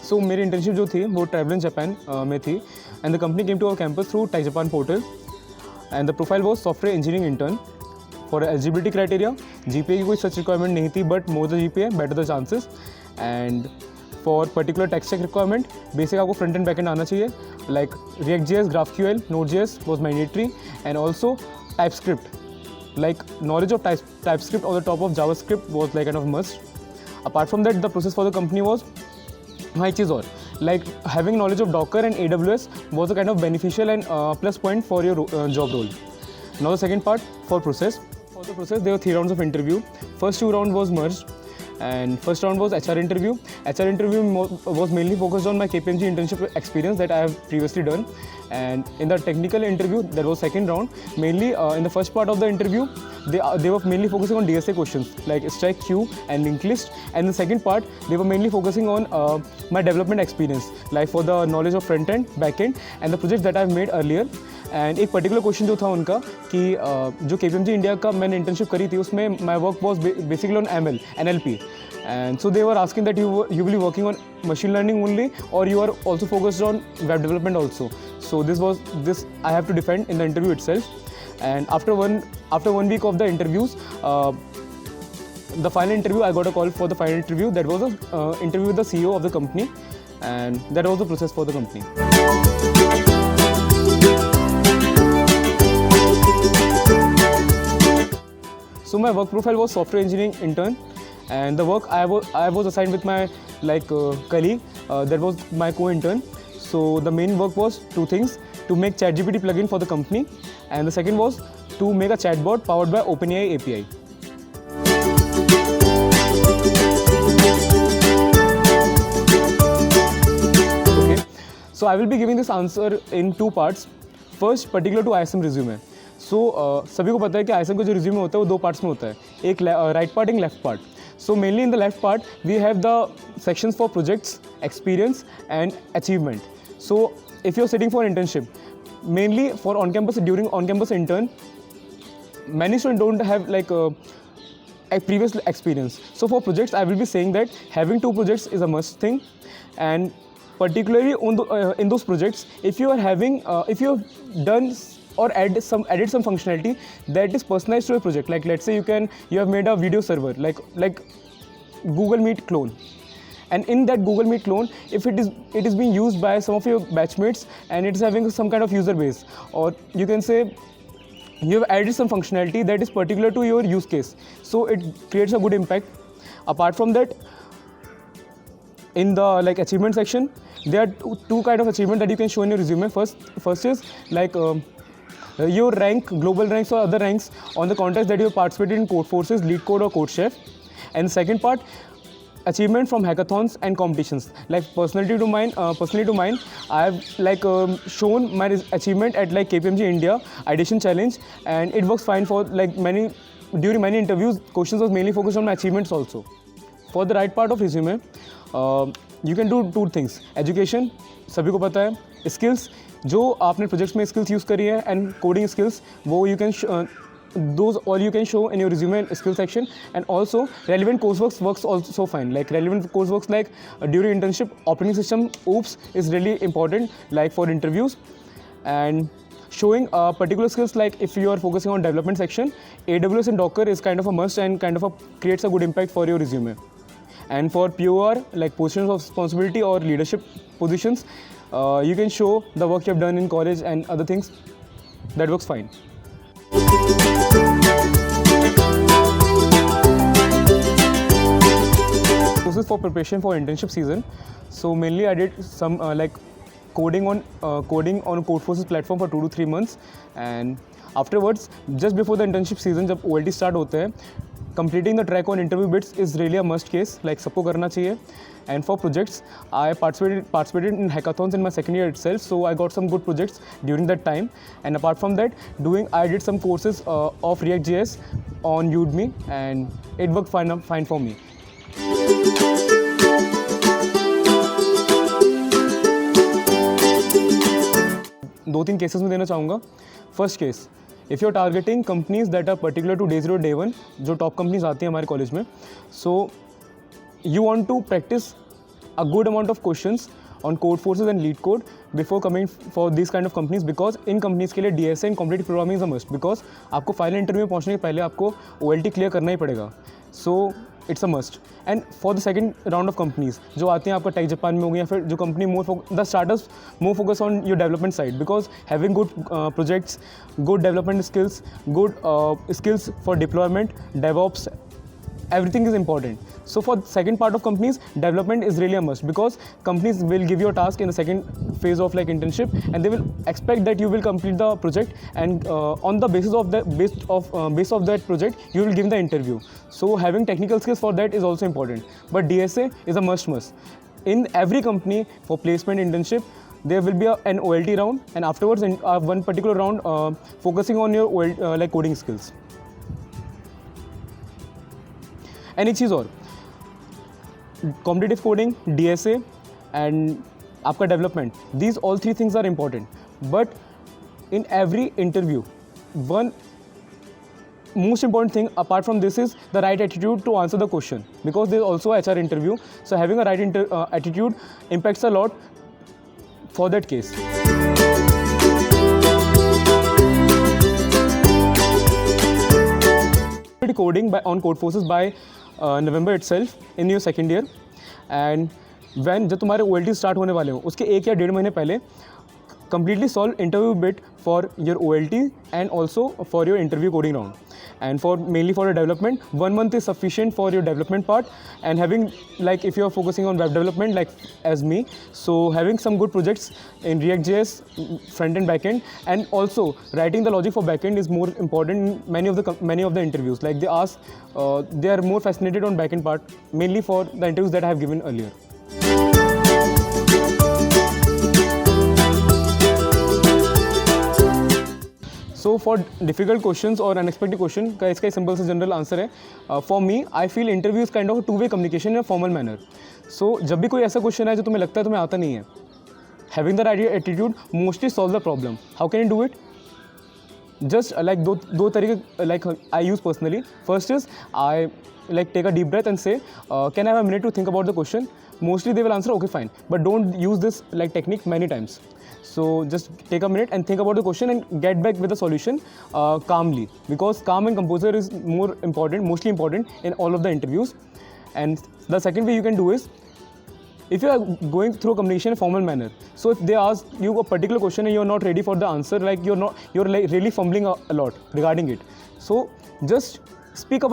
सो मेरी इंटर्नशिप जो थी वो ट्रैवल इन जापान में थी and the company came to our campus through tech Japan portal and the profile was software engineering intern for eligibility criteria GPA की कोई such requirement नहीं थी but more the GPA better the chances and for particular tech stack requirement basic आपको front end back end आना चाहिए like React JS GraphQL Node.js was mandatory and also TypeScript like knowledge of TypeScript on the top of JavaScript was like kind of must. Apart from that the process for the company was हाँ एक चीज़ और like having knowledge of Docker and AWS was a kind of beneficial and plus point for your job role. Now the second part for the process there were 3 rounds of interview. First 2 rounds was merged and first round was HR interview. HR interview was mainly focused on my KPMG internship experience that I have previously done, and in the technical interview that was second round. Mainly in the first part of the interview they were mainly focusing on DSA questions like stack queue and linked list, and the second part they were mainly focusing on my development experience like for the knowledge of front end back end and the projects that I have made earlier. And एक particular question जो था उनका कि जो KPMG India का मैंने internship करी थी उसमें my work was basically on ML NLP and so they were asking that you will be working on machine learning only और you are also focused on web development also. So this I have to defend in the interview itself. And after one week of the interviews, the final interview I got a call for the final interview. That was a interview with the CEO of the company, and that was the process for the company. So my work profile was software engineering intern, and the work I was assigned with my colleague that was my co-intern. So the main work was 2 things: to make ChatGPT plugin for the company, and the second was to make a chatbot powered by OpenAI API. Okay, so I will be giving this answer in 2 parts. First, particular to ISM resume. सो सभी को पता है कि ISM का जो resume होता है वो 2 पार्ट्स में होता है, एक राइट पार्ट एक left part. So mainly in the left part we have the sections for projects, experience and achievement. So if you are sitting for internship mainly for on campus during on campus intern many students don't have a previous experience. So for projects I will be saying that having 2 projects is a must thing, and particularly in those projects if you are having if you have done or added some functionality that is personalized to a project, like let's say you have made a video server like Google Meet clone, and in that Google Meet clone if it is being used by some of your batchmates and it is having some kind of user base, or you can say you have added some functionality that is particular to your use case, so it creates a good impact. Apart from that, in the achievement section there are two kind of achievement that you can show in your resume. First is your rank, global ranks or other ranks on the contest that you have participated in Codeforces, LeetCode or CodeChef. And the second part, achievement from hackathons and competitions. Like personally to mine, I have shown my achievement at KPMG India Ideation Challenge, and it works fine for during many interviews. Questions was mainly focused on my achievements also. For the right part of resume, you can do 2 things. Education, सभी को पता है. Skills, जो आपने projects में skills use करी है, and coding skills, वो you can those all you can show in your resume skill section. And also relevant coursework works also fine, like relevant courseworks like during internship operating system OOPS is really important like for interviews. And showing particular skills like if you are focusing on development section, AWS and Docker is kind of a must and kind of creates a good impact for your resume. And for POR, like positions of responsibility or leadership positions, you can show the work you have done in college and other things. That works fine. Process for preparation for internship season. So mainly I did some coding on Codeforces platform for 2 to 3 months, and afterwards, just before the internship season, जब OLT start होते हैं, completing the track on interview bits is really a must case, like सबको करना चाहिए. And for projects, I participated in hackathons in my second year itself, so I got some good projects during that time. And apart from that, I did some courses of React.js on Udemy, and it worked fine for me. दो तीन cases में देना चाहूँगा. First case, if you are targeting companies that are particular to Day 0 Day 1, जो top companies आती हैं हमारे college में, सो you want to practice a good amount of questions on code forces and lead code before coming for these kind of companies, because in companies के लिए DSA and competitive programming is a must, because आपको final interview में पहुंचने के पहले आपको OLT clear करना ही पड़ेगा. So it's a must. And for the second round of companies जो आती हैं आपका टेक जापान में होगी, या फिर जो company the startups more focus on your development side, because having good projects, good development skills, good skills for deployment, DevOps, everything is important. So for second part of companies, development is really a must, because companies will give you a task in the second phase of like internship, and they will expect that you will complete the project, and on the basis of that project you will give the interview. So having technical skills for that is also important, but DSA is a must. In every company for placement internship there will be an OLT round, and afterwards one particular round focusing on your like coding skills. And एक चीज़ और, competitive coding, DSA and आपका development, these all three things are important. But in every interview, one most important thing apart from this is the right attitude to answer the question, because there is also a HR interview. So having a right attitude impacts a lot for that case. Coding on Codeforces by November itself in your second year, and when जब तुम्हारे OLT start होने वाले हो उसके 1 या 1.5 महीने पहले completely solve interview bit for your OLT and also for your interview coding round. And for mainly for your development, 1 month is sufficient for your development part, and having like if you are focusing on web development like as me, so having some good projects in React.js front and back end, and also writing the logic for back end is more important in many of the interviews. Like they ask, they are more fascinated on back end part, mainly for the interviews that I have given earlier. So for difficult questions or unexpected question का इसका simple से general answer है, for me I feel interview is kind of two way communication in formal manner. So जब भी कोई ऐसा question है जो तुम्हें लगता है तुम्हें आता नहीं है, having the right attitude mostly solve the problem. How can you do it? Just like दो तरीके like I use personally. First is I like take a deep breath and say can I have a minute to think about the question. Mostly they will answer okay fine, but don't use this like technique many times. So just take a minute and think about the question and get back with the solution calmly, because calm and composure is mostly important in all of the interviews. And the second way you can do is, if you are going through a communication in a formal manner, so if they ask you a particular question and you are not ready for the answer, like you're like really fumbling a lot regarding it, so just speak up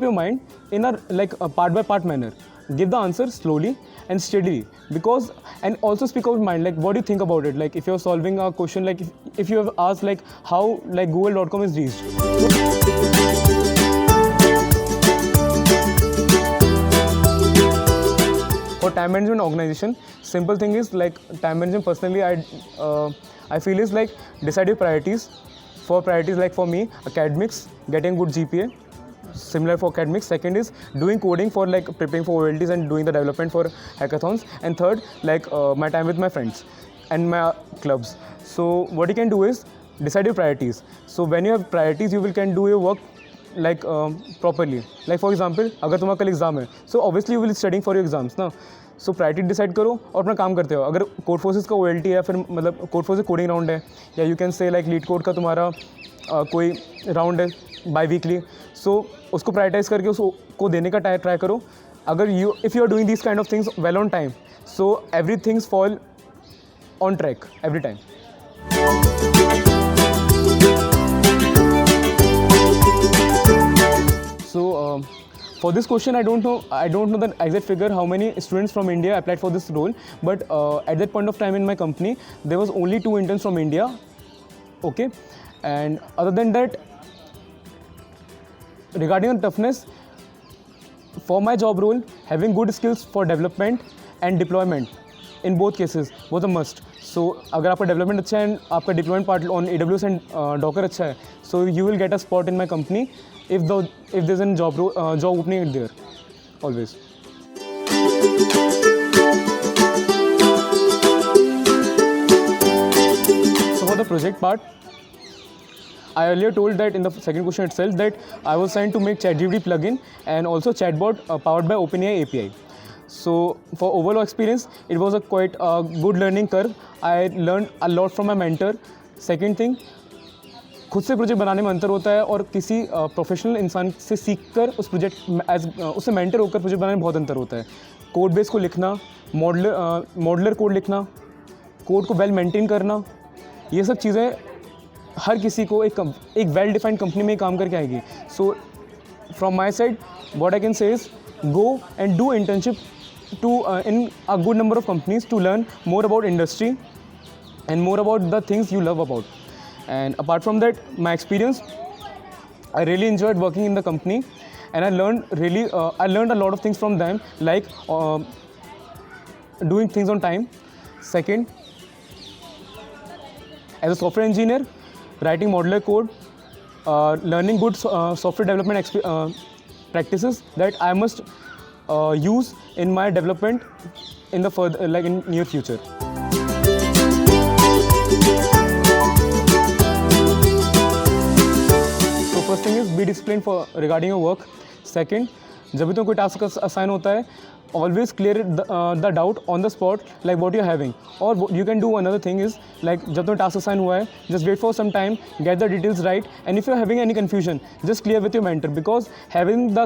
your mind in a like a part by part manner. Give the answer slowly and steadily, because and also speak up your mind, like what do you think about it. Like if you're solving a question, like if you have asked like how like google.com is reached. For time management organization, simple thing is like time management personally I feel is like decide your priorities. For priorities like for me, academics, getting good GPA, similar for academics. Second is doing coding for like preparing for OLTs and doing the development for hackathons. And third, like my time with my friends and my clubs. So what you can do is decide your priorities. So when you have priorities, you can do your work like properly. Like for example, अगर तुम्हारा कल exam है, so obviously you will studying for your exams ना. सो priority decide करो और अपना काम करते हो. अगर कोडफोर्सेस का OLT है, फिर मतलब कोडफोर्सेस कोडिंग राउंड है, या you can say like leet code का तुम्हारा कोई राउंड है बाई वीकली, सो उसको प्रायोरिटाइज करके उसको देने का ट्राई करो. अगर if you are doing this kind of things well on time, so every things fall on track every time. So for this question, I don't know the exact figure how many students from India applied for this role, but at that point of time in my company, there was only 2 interns from India. Okay, and other than that, regarding the toughness, for my job role, having good skills for development and deployment in both cases was a must. So अगर आपका development अच्छा है, आपका deployment part on AWS and Docker अच्छा है, so you will get a spot in my company if there's a job opening there always. So for the project part, I earlier told that in the second question itself that I was trying to make ChatGPT plugin and also chatbot powered by OpenAI API. So for overall experience, it was a quite good learning curve. I learned a lot from my mentor. Second thing, खुद से project बनाने में अंतर होता है और किसी professional इंसान से सीखकर उस प्रोजेक्ट एज उससे मेंटर होकर प्रोजेक्ट बनाने में बहुत अंतर होता है. कोड बेस को लिखना, मॉडलर कोड लिखना, कोड को वेल मेंटेन करना, ये सब चीज़ें हर किसी को एक वेल डिफाइंड कंपनी में काम करके आएगी. So from my side what I can से is go and do internship to in a good number of companies to learn more about industry and more about the things you love about. And apart from that, my experience, I really enjoyed working in the company, and I learned a lot of things from them, like doing things on time. Second, as a software engineer, writing modular code, learning good software development practices that I must use in my development in the further, like in near future. So first thing is be disciplined for regarding your work. Second, जब भी तुम कोई task assign होता है, always clear the doubt on the spot, like what you're having. Or you can do another thing is, like जब तुम्हें task assign हुआ है, just wait for some time, get the details right, and if you're having any confusion, just clear with your mentor, because having the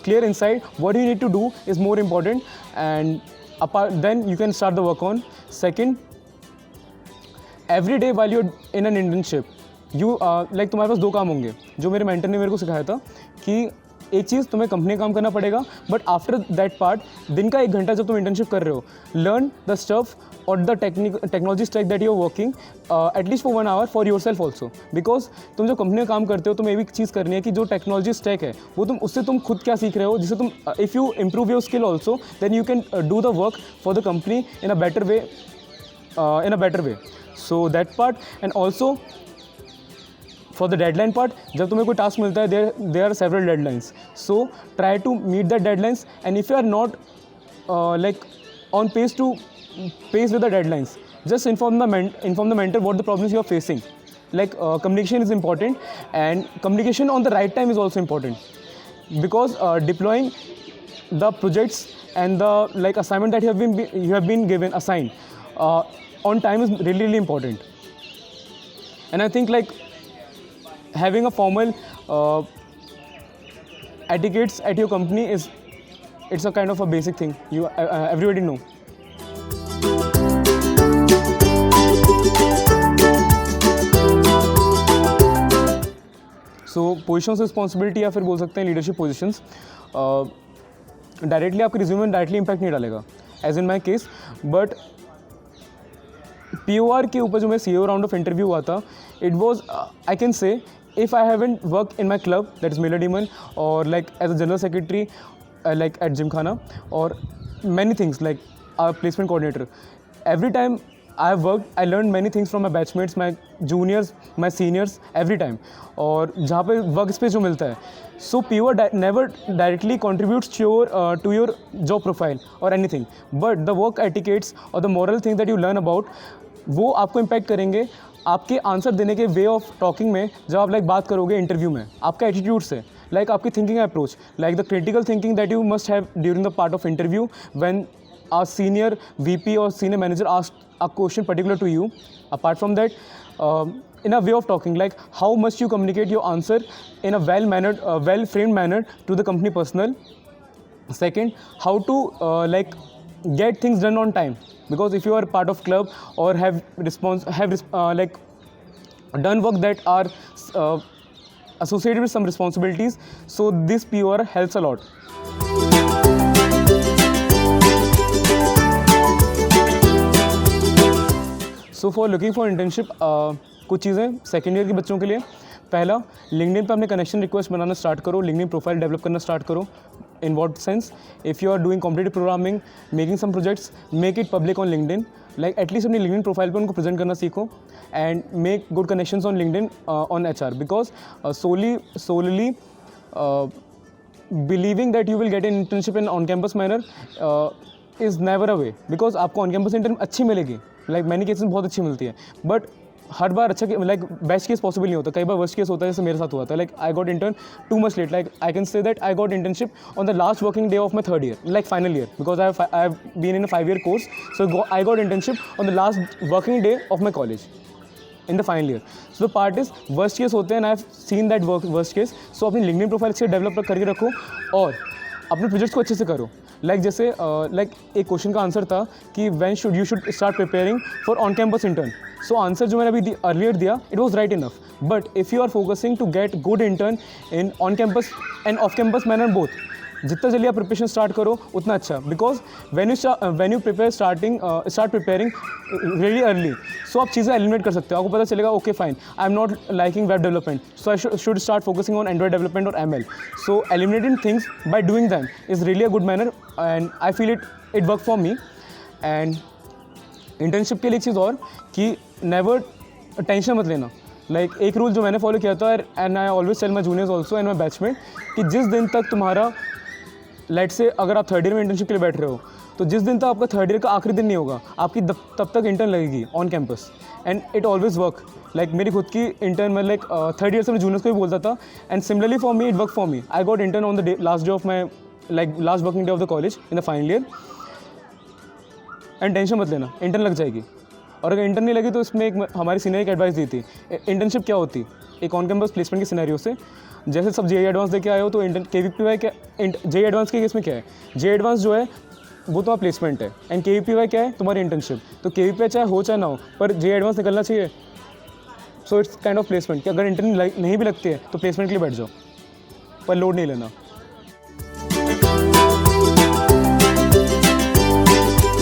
clear insight what you need to do is more important, and then you can start the work on. Second, every day while you're in an internship, you like तुम्हारे पास दो काम होंगे जो मेरे mentor ने मेरे को सिखाया था कि एक चीज़ तुम्हें कंपनी काम करना पड़ेगा, बट आफ्टर दैट पार्ट दिन का 1 घंटा जब तुम इंटर्नशिप कर रहे हो, लर्न द स्टफ और the technology stack that you are working at least for 1 hour for yourself also. Because तुम जो कंपनी में काम करते हो, तुम्हें एक चीज़ करनी है कि जो टेक्नोलॉजी स्टैक है वो उससे तुम खुद क्या सीख रहे हो, जिससे तुम if you improve your skill also, then you can do the work for the company in a better way. So that part, and also for the deadline part, जब तुम्हें कोई टास्क मिलता है, there are several deadlines, so try to meet that deadlines, and if you are not like on pace with the deadlines, just inform the mentor what the problems you are facing. Like communication is important, and communication on the right time is also important, because deploying the projects and the like assignment that you have been given assigned on time is really, really important. And I think like having a formal etiquettes at your company it's a kind of a basic thing everybody know. So positions responsibility या फिर बोल सकते हैं leadership positions directly आपके resume में directly impact नहीं डालेगा, as in my case. But POR के ऊपर जो मैं CEO राउंड ऑफ इंटरव्यू हुआ था, it was I can say if I haven't work in my club that is Mailer Daemon, और like as a general secretary like at Gymkhana, or many things like our placement coordinator, every time I have worked, I learned many things from my batchmates, my juniors, my seniors, every time. और जहाँ पे work space जो मिलता है, so POR never directly contributes to your job profile or anything, but the work etiquettes or the moral things that you learn about, वो आपको impact करेंगे आपके आंसर देने के वे ऑफ टॉकिंग में. जब आप लाइक बात करोगे इंटरव्यू में, आपका एटीट्यूड से, लाइक आपकी thinking approach, like the critical thinking that you must have during the part of interview when a senior VP or senior manager asked a question particular to you. Apart from that, in a way of talking, like how must you communicate your answer in a well-mannered, well-framed manner to the company personnel. Second, how to like get things done on time, because if you are part of club or have like done work that are associated with some responsibilities, so this POR helps a lot. So for looking for internship, कुछ चीज़ें second year के बच्चों के लिए. पहला, LinkedIn पे अपने connection request बनाना स्टार्ट करो, लिंक्डइन प्रोफाइल डेवलप करना स्टार्ट करो. In what sense, if you are doing competitive programming, making some projects, make it public on LinkedIn. Like at least अपनी लिंक्डइन प्रोफाइल पे उनको प्रेजेंट करना सीखो, and make good connections on LinkedIn on HR, because solely believing that you will get an internship in on campus manner is never a way, because आपको on campus intern अच्छी मिलेगी, like many cases बहुत अच्छी मिलती है, but हर बार अच्छा like best case possible नहीं होता, कई बार वर्स्ट केस होता है, जैसे मेरे साथ हुआ था. Like I got intern too much late. Like I can say that I got internship on the last working day of my third year, like final year, because I have been in a 5-year course. So I got internship on the last working day of my college in the final year. So the part is worst case होते हैं, and I have seen that worst case. सो अपनी LinkedIn profile से develop करके रखो और अपने projects को अच्छे से करो. लाइक जैसे लाइक एक क्वेश्चन का आंसर था कि when should you start preparing for on campus intern. So answer जो मैंने अभी अर्लियर दिया, it was right enough. But if you are focusing to get good intern in on campus and off campus manner both, जितना जल्दी आप preparation start करो उतना अच्छा. Because when you prepare start preparing really early, so आप चीज़ें eliminate कर सकते हो. आपको पता चलेगा okay fine, I am not liking web development, so I should start focusing on Android development और ML. So eliminating things by doing them is really a good manner, and I feel it work for me. And internship के लिए एक चीज़ और कि never tension मत लेना. Like एक rule जो मैंने फॉलो किया था, and I always tell my juniors also and my batchmate, कि जिस दिन तक तुम्हारा लेट से अगर आप थर्ड ईयर में इंटर्नशिप के लिए बैठ रहे हो, तो जिस दिन तक आपका थर्ड ईयर का आखिरी दिन नहीं होगा, आपकी तब तक इंटर्न लगेगी on campus. And it always work. Like मेरी खुद की इंटर्न मैं लाइक थर्ड ईयर से मैं जूनियर्स को भी बोलता था, and similarly for me it work for me. I got intern on the last day of my last working day of the college in the final year. And tension मत लेना, intern लग जाएगी. और अगर इंटर्न नहीं लगी तो इसमें एक हमारी सीनियर एक एडवाइस दी थी. इंटर्नशिप क्या होती, एक ऑन कैंपस प्लेसमेंट के सिनेरियो से, जैसे सब JEE एडवांस देके आए हो, तो KVPY क्या, JEE एडवांस के केस में क्या है, JEE एडवांस जो है वो तुम्हारा प्लेसमेंट है, एंड KVPY क्या है, तुम्हारी इंटर्नशिप. तो KVPY चाहे हो चाहे ना हो, पर JEE एडवांस निकलना चाहिए. So it's kind of placement कि अगर इंटर्न नहीं भी लगती है तो प्लेसमेंट के लिए बैठ जाओ, पर लोड नहीं लेना.